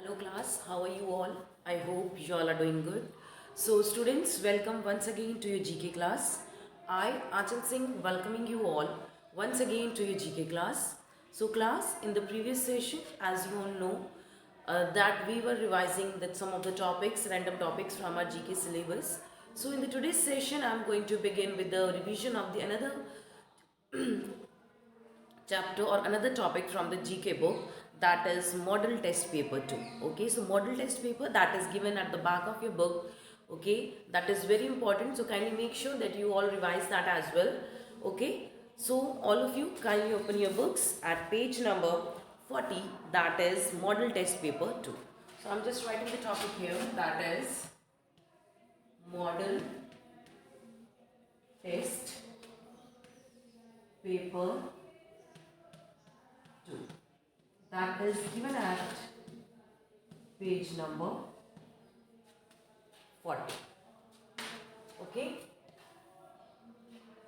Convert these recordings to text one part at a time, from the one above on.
Hello class, how are you all? I hope you all are doing good. So students, welcome once again to your GK class. I, Achal Singh, welcoming you all once again to your GK class. So class, in the previous session, as you all know, that we were revising that some of the topics, random topics from our GK syllabus. So in the today's session, I am going to begin with the revision of the another chapter or another topic from the GK book, that is model test paper 2. Okay, so model test paper that is given at the back of your book. Okay, that is very important, so kindly make sure that you all revise that as well. Okay, so all of you kindly open your books at page number 40, that is model test paper 2. So I'm just writing the topic here, that is model test paper 2, that is given at page number 40. Okay,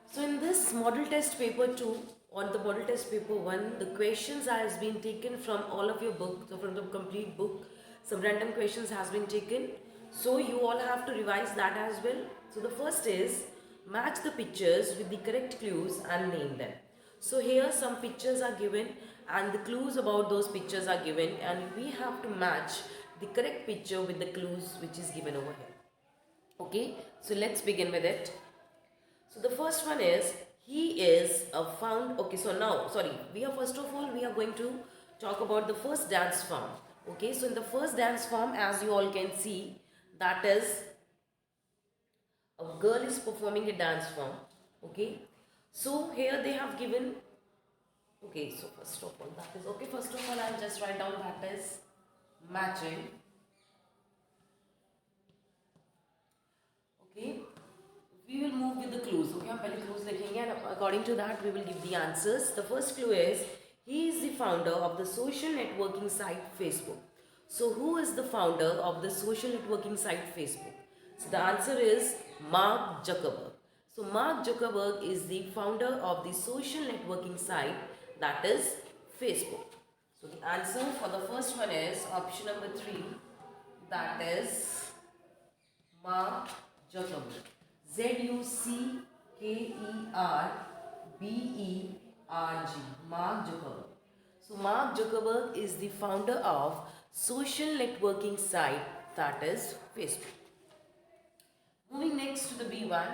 so in this model test paper 2 or the model test paper 1, the questions has been taken from all of your book, so from the complete book some random questions has been taken, so you all have to revise that as well. So the first is match the pictures with the correct clues and name them. So here some pictures are given and the clues about those pictures are given, and we have to match the correct picture with the clues which is given over here. Okay, so let's begin with it. So the first one is he is a found. Okay, so now sorry, we are first of all we are going to talk about the first dance form. Okay, so in the first dance form, as you all can see, that is a girl is performing a dance form. Okay, so here they have given. Okay, so first of all that is okay. First of all, I'll just write down that is matching. Okay, we will move with the clues. Okay, हम पहले clues लिखेंगे and according to that we will give the answers. The first clue is he is the founder of the social networking site Facebook. So who is the founder of the social networking site Facebook? So the answer is Mark Zuckerberg. So Mark Zuckerberg is the founder of the social networking site, that is Facebook. So the answer for the first one is option number 3, that is Mark Zuckerberg. Zuckerberg. Mark Zuckerberg. So Mark Zuckerberg is the founder of social networking site, that is Facebook. Moving next to the B1.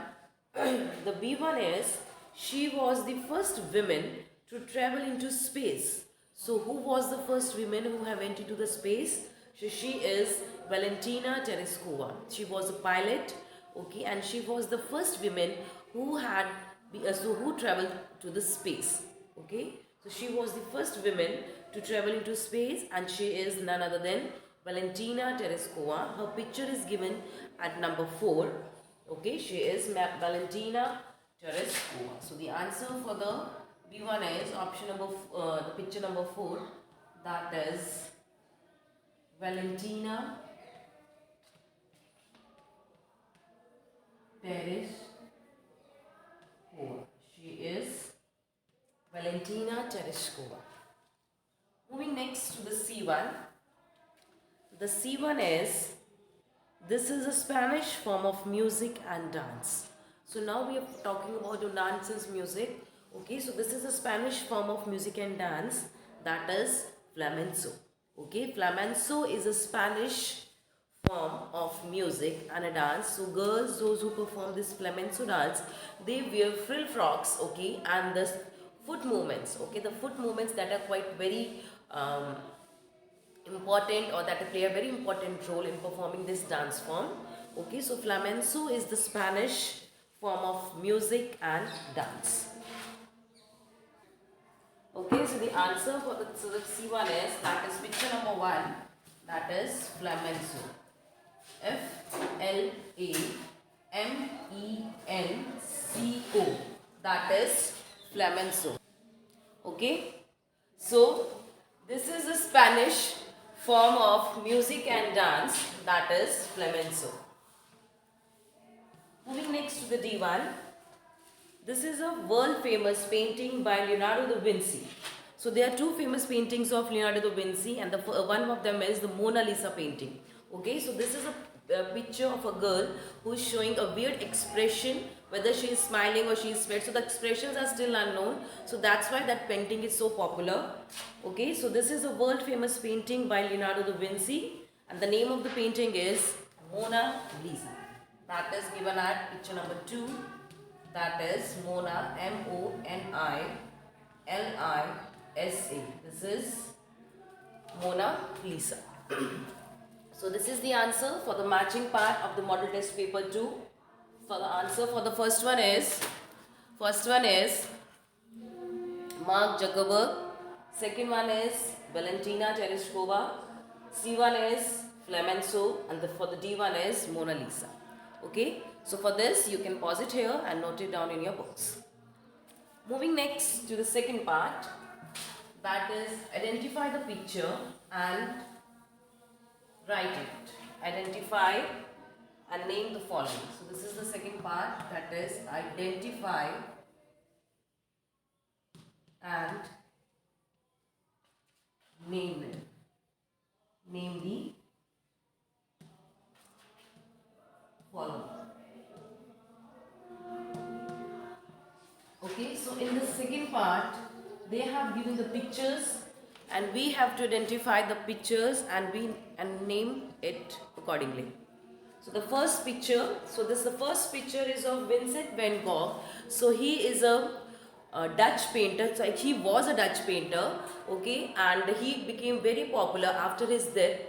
The B1 is she was the first woman to travel into space. So who was the first woman who have went into the space? So she is Valentina Tereshkova. She was a pilot, okay, and she was the first woman who had who traveled to the space. Okay, so she was the first woman to travel into space, and she is none other than Valentina Tereshkova. Her picture is given at number 4. Okay, she is Valentina Tereshkova. So the answer for the B1 is option number the picture number 4, that is Valentina Tereshkova. She is Valentina Tereshkova. Moving next to the C1. The C1 is this is a Spanish form of music and dance. So now we are talking about the dance and music. Okay, so this is a Spanish form of music and dance, that is flamenco. Okay, flamenco is a Spanish form of music and a dance. So girls, those who perform this flamenco dance, they wear frill frocks. Okay, and the foot movements. Okay, the foot movements that are quite very important, or that play a very important role in performing this dance form. Okay, so flamenco is the Spanish form of music and dance. Okay, so the answer for the C1 is, that is picture number 1, that is flamenco. Flamenco, that is flamenco. Okay, so this is a Spanish form of music and dance, that is flamenco. Moving next to the D1. This is a world famous painting by Leonardo da Vinci. So there are two famous paintings of Leonardo da Vinci, and one of them is the Mona Lisa painting. Okay, so this is a picture of a girl who is showing a weird expression, whether she is smiling or she is scared. So the expressions are still unknown. So that's why that painting is so popular. Okay, so this is a world famous painting by Leonardo da Vinci, and the name of the painting is Mona Lisa. That is given at picture number 2. That is Mona, Monilisa. This is Mona Lisa. So this is the answer for the matching part of the model test paper 2. For the answer for the first one is Mark Zuckerberg. Second one is Valentina Tereshkova. C one is Clemenceau, and for the D one is Mona Lisa. Okay, so for this you can pause it here and note it down in your books. Moving next to the second part, that is identify the picture and write it. Identify and name the following. So this is the second part, that is identify and name it. Name the following. Okay, so in the second part, they have given the pictures and we have to identify the pictures and name it accordingly. So the first picture, the first picture is of Vincent van Gogh. So he is a Dutch painter. So he was a Dutch painter, okay, and he became very popular after his death.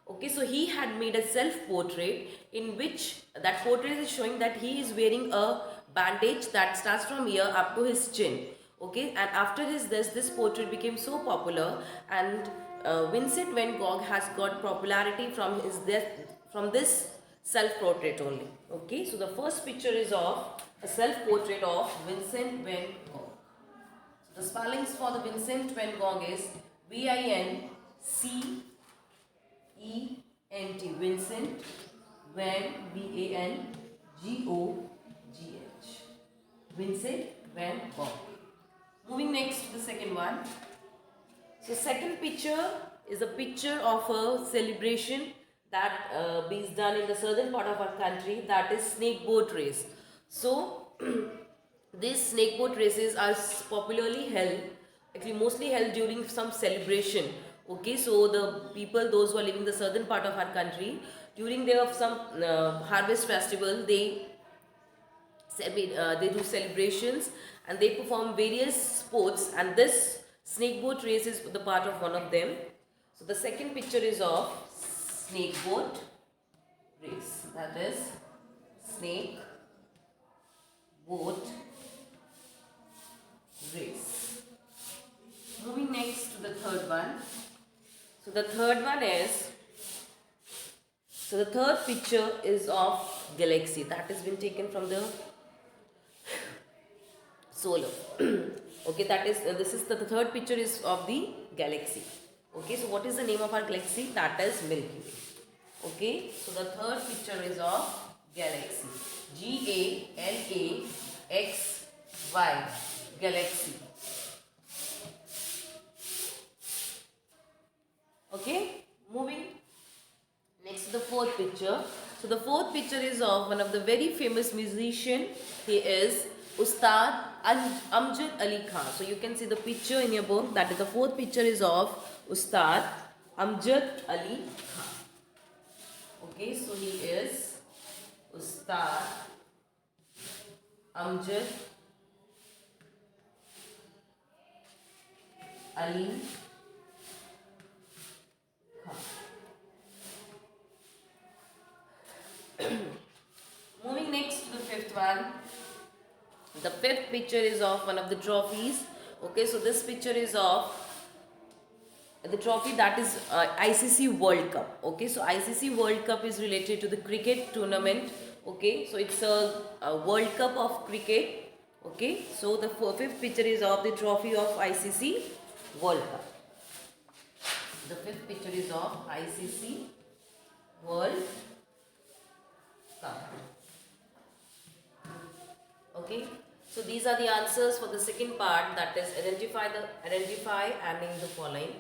Okay, so he had made a self-portrait in which that portrait is showing that he is wearing a bandage that starts from here up to his chin. Okay, and after his death, this portrait became so popular, and Vincent van Gogh has got popularity from his death, from this self-portrait only. Okay, so the first picture is of a self-portrait of Vincent van Gogh. So the spellings for the Vincent van Gogh is Vincent, Vincent van Gogh. Vincent van Gogh. Moving next to the second one. So second picture is a picture of a celebration that is done in the southern part of our country, that is snake boat race. So these snake boat races are popularly held, actually mostly held during some celebration. Okay, so the people, those who are living in the southern part of our country, during their some harvest festival, they do celebrations and they perform various sports, and this snake boat race is the part of one of them. So the second picture is of snake boat race, that is snake boat race. Moving next to the third one. So the third one is, so the third picture is of galaxy that has been taken from the solar. Okay, that is this is the third picture is of the galaxy. Okay, so what is the name of our galaxy? That is Milky Way. Okay, so the third picture is of galaxy. Galaxy. Galaxy. Okay, moving next to the fourth picture. So the fourth picture is of one of the very famous musician. He is Ustad Amjad Ali Khan. So you can see the picture in your book. That is the fourth picture is of Ustad Amjad Ali Khan. Okay, so he is Ustad Amjad Ali Khan. Moving next to the fifth one. The fifth picture is of one of the trophies. Okay, so this picture is of the trophy, that is ICC World Cup. Okay, so ICC World Cup is related to the cricket tournament. Okay, so it's a World Cup of cricket. Okay, so the fifth picture is of the trophy of ICC World Cup. The fifth picture is of ICC World Cup. Okay, So these are the answers for the second part, that is identify and name the following.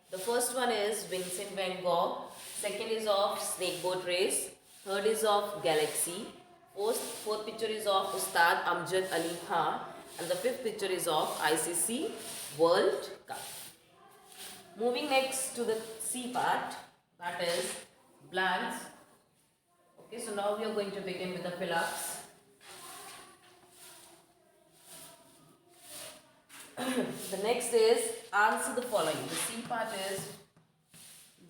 The first one is Vincent van Gogh, second is of snakeboat race, third is of galaxy, fourth picture is of Ustad Amjad Ali Khan, and the fifth picture is of ICC World Cup. Moving next to the C part, that is blanks. Okay, so now we are going to begin with the fill-ups. The next is answer the following. The C part is,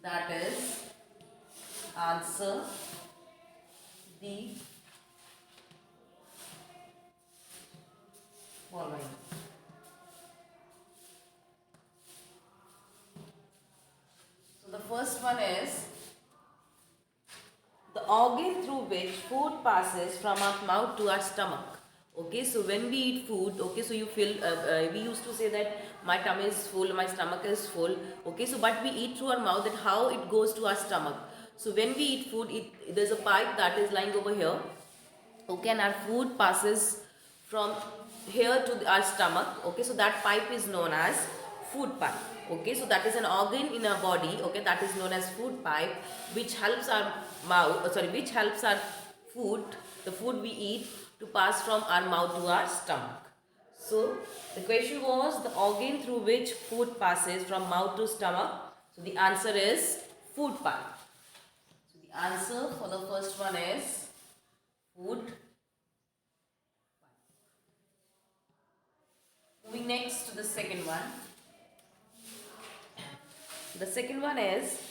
that is answer the following. So the first one is the organ through which food passes from our mouth to our stomach. Okay, so when we eat food, okay, so you feel, we used to say that my tummy is full, my stomach is full, okay, so but we eat through our mouth, that how it goes to our stomach. So when we eat food, there's a pipe that is lying over here, okay, and our food passes from here to our stomach, okay, so that pipe is known as food pipe, okay, so that is an organ in our body, okay, that is known as food pipe, which helps our which helps our food, the food we eat, to pass from our mouth to our stomach. So the question was the organ through which food passes from mouth to stomach. So the answer is food pipe. So the answer for the first one is food pipe. Moving next to the second one. The second one is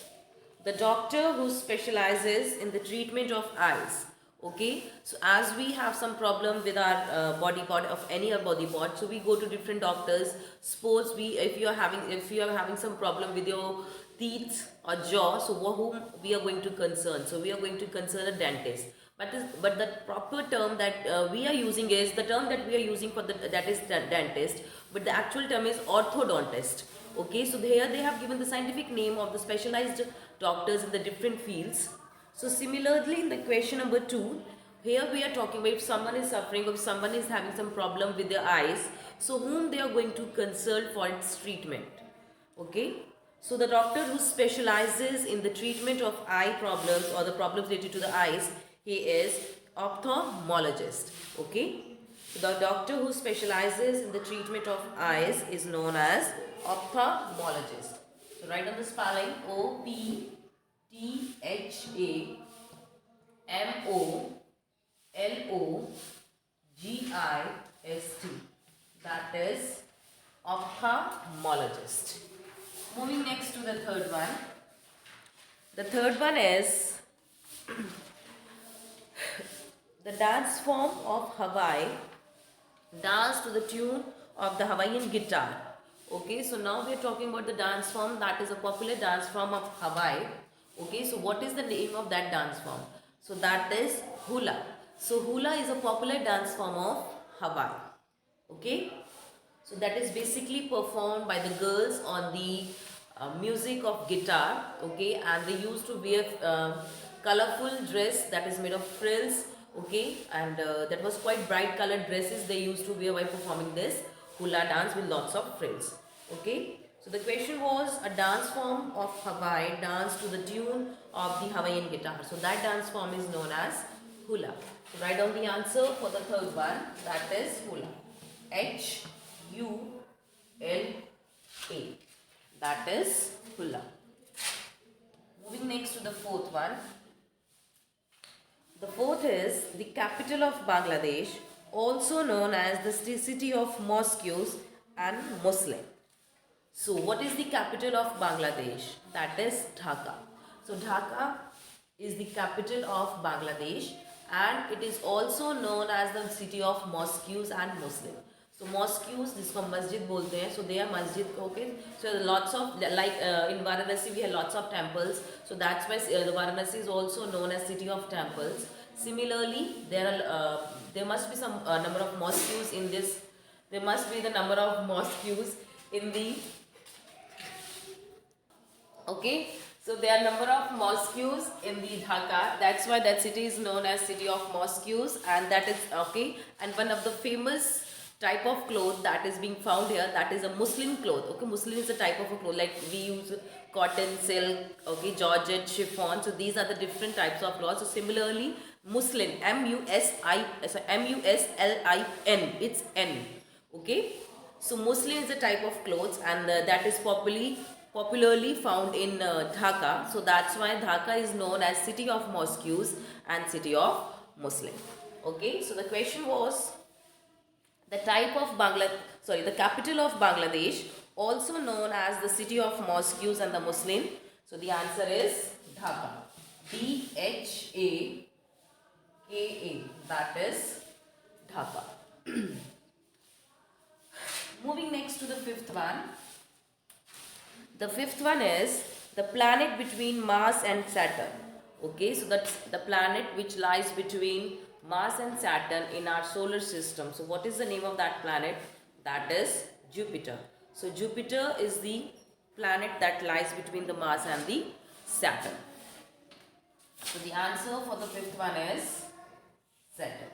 the doctor who specializes in the treatment of eyes. Okay, so as we have some problem with our body part of any body part, so we go to different doctors. Suppose if you are having some problem with your teeth or jaw, so whom we are going to concern? So we are going to concern a dentist. But the proper term that we are using is the term that we are using for that is dentist, but the actual term is orthodontist. Okay, so here they have given the scientific name of the specialized doctors in the different fields. So similarly, in the question number 2, here we are talking about if someone is suffering or if someone is having some problem with their eyes, so whom they are going to consult for its treatment. Okay, so the doctor who specializes in the treatment of eye problems or the problems related to the eyes, he is ophthalmologist. Okay, the doctor who specializes in the treatment of eyes is known as ophthalmologist. So write on the spelling OPTHAMOLOGIST. That is ophthalmologist. Moving next to the third one. The third one is the dance form of Hawaii, dance to the tune of the Hawaiian guitar. Okay, so now we are talking about the dance form that is a popular dance form of Hawaii. Okay, so what is the name of that dance form? So that is hula. So hula is a popular dance form of Hawaii. Okay, so that is basically performed by the girls on the music of guitar. Okay, and they used to wear colorful dress that is made of frills. Okay, and that was quite bright colored dresses they used to wear while performing this hula dance with lots of frills. Okay, so the question was a dance form of Hawaii, dance to the tune of the Hawaiian guitar. So that dance form is known as hula. So write down the answer for the third one, that is hula. HULA. That is hula. Moving next to the fourth one. The fourth is the capital of Bangladesh, also known as the city of mosques and Muslim. So what is the capital of Bangladesh? That is Dhaka. So Dhaka is the capital of Bangladesh and it is also known as the city of mosques and Muslim. So mosques, जिसको मस्जिद बोलते हैं, so they are masjid. Okay, so lots of like in Varanasi we have lots of temples, so that's why the Varanasi is also known as city of temples. Similarly, there must be some number of mosques in this. There must be the number of mosques in the. Okay, so there are number of mosques in the Dhaka. That's why that city is known as city of mosques, and that is okay. And one of the famous type of cloth that is being found here, that is a muslin cloth. Okay, muslin is a type of a cloth, like we use cotton, silk, okay, georgette, chiffon. So these are the different types of cloth. So similarly, muslin, M-U-S-L-I-N, it's N. Okay, so muslin is a type of clothes, and that is popularly found in Dhaka. So that's why Dhaka is known as city of mosques and city of Muslim. Okay, so the question was the the capital of Bangladesh, also known as the city of mosques and the Muslim. So the answer is Dhaka. Dhaka. That is Dhaka. Moving next to the fifth one. The fifth one is the planet between Mars and Saturn. Okay, so that's the planet which lies between Mars and Saturn in our solar system. So what is the name of that planet? That is Jupiter. So Jupiter is the planet that lies between the Mars and the Saturn. So the answer for the fifth one is Saturn.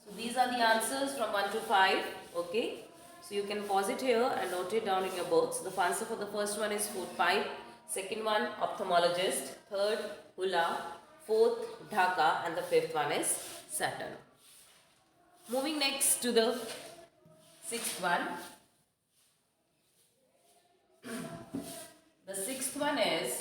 So these are the answers from 1 to 5. Okay. So you can pause it here and note it down in your books. The answer for the first one is food pipe. Second one, ophthalmologist. Third, hula. Fourth, Dhaka. And the fifth one is Saturn. Moving next to the sixth one. The sixth one is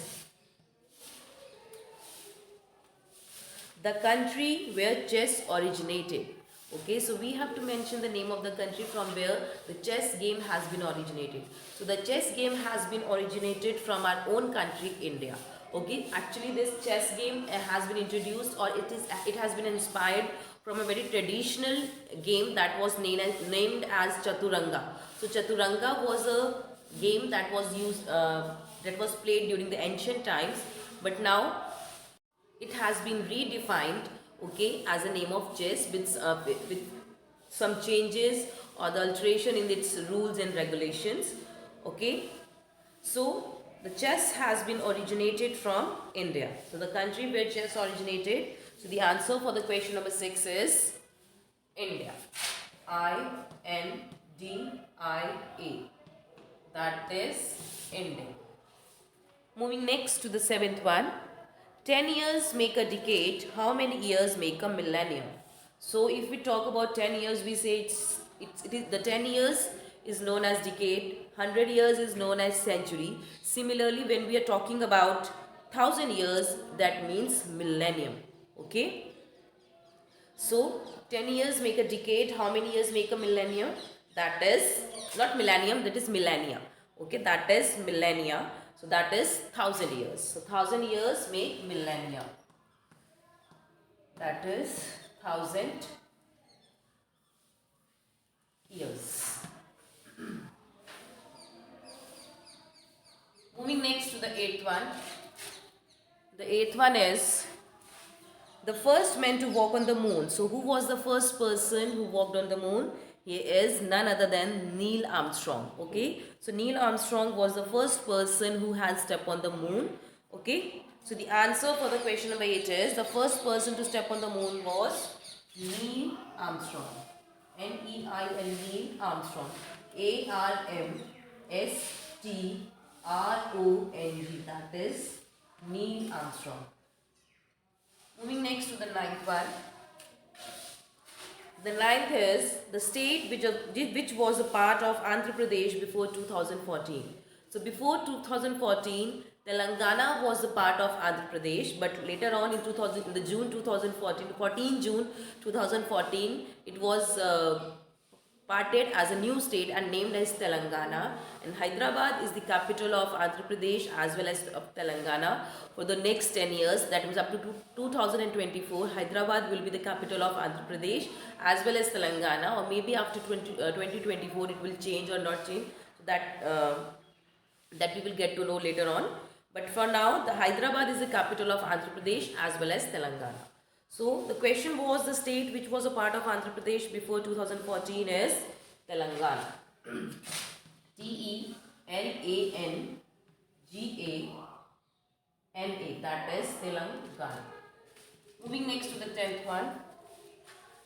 the country where chess originated. Okay, so we have to mention the name of the country from where the chess game has been originated. So the chess game has been originated from our own country, India. Okay, actually this chess game has been introduced, or it has been inspired from a very traditional game that was named as Chaturanga. So Chaturanga was a game that was played during the ancient times, but now it has been redefined, okay, as a name of chess with some changes or the alteration in its rules and regulations. Okay, so the chess has been originated from India. So the country where chess originated. So the answer for the question number 6 is India. India. That is India. Moving next to the seventh one. 10 years make a decade. How many years make a millennium? So if we talk about 10 years, we say the 10 years is known as decade, 100 years is known as century. Similarly, when we are talking about 1000 years, that means millennium. Okay? So 10 years make a decade. How many years make a millennium? That is not millennium, that is millennia. Okay, that is millennia. So that is 1000 years. So 1000 years make millennia. That is 1000 years. Moving next to the eighth one. The eighth one is the first man to walk on the moon. So who was the first person who walked on the moon? He is none other than Neil Armstrong. Okay, so Neil Armstrong was the first person who has stepped on the moon. Okay, so the answer for the question number 8 is the first person to step on the moon was Neil Armstrong. N-E-I-L, Neil Armstrong. A-R-M-S-T-R-O-N-G. That is Neil Armstrong. Moving next to the ninth one. The ninth is the state which was a part of Andhra Pradesh before 2014. So before 2014, Telangana was a part of Andhra Pradesh, but later on in June 2014, it was parted as a new state and named as Telangana. And Hyderabad is the capital of Andhra Pradesh as well as of Telangana for the next 10 years. That means up to 2024, Hyderabad will be the capital of Andhra Pradesh as well as Telangana, or maybe after 2024 it will change or not change. So that we will get to know later on. But for now, the Hyderabad is the capital of Andhra Pradesh as well as Telangana. So the question was the state which was a part of Andhra Pradesh before 2014 is Telangana. Telangana. That is Telangana. Moving next to the 10th one.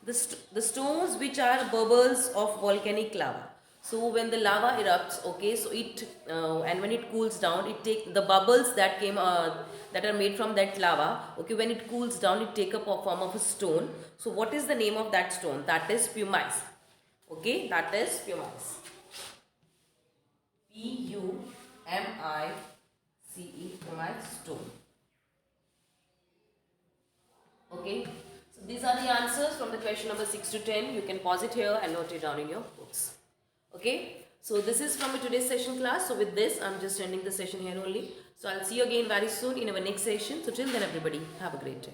the stones which are bubbles of volcanic lava. So when the lava erupts, okay, so it and when it cools down, it take the bubbles that came that are made from that lava. Okay, when it cools down, it take up a form of a stone. So what is the name of that stone? That is pumice. Okay, that is pumice. Pumice, pumice stone. Okay, so these are the answers from the question number 6 to 10. You can pause it here and note it down in your books. Okay, so this is from today's session class. So with this, I'm just ending the session here only. So I'll see you again very soon in our next session. So till then, everybody, have a great day.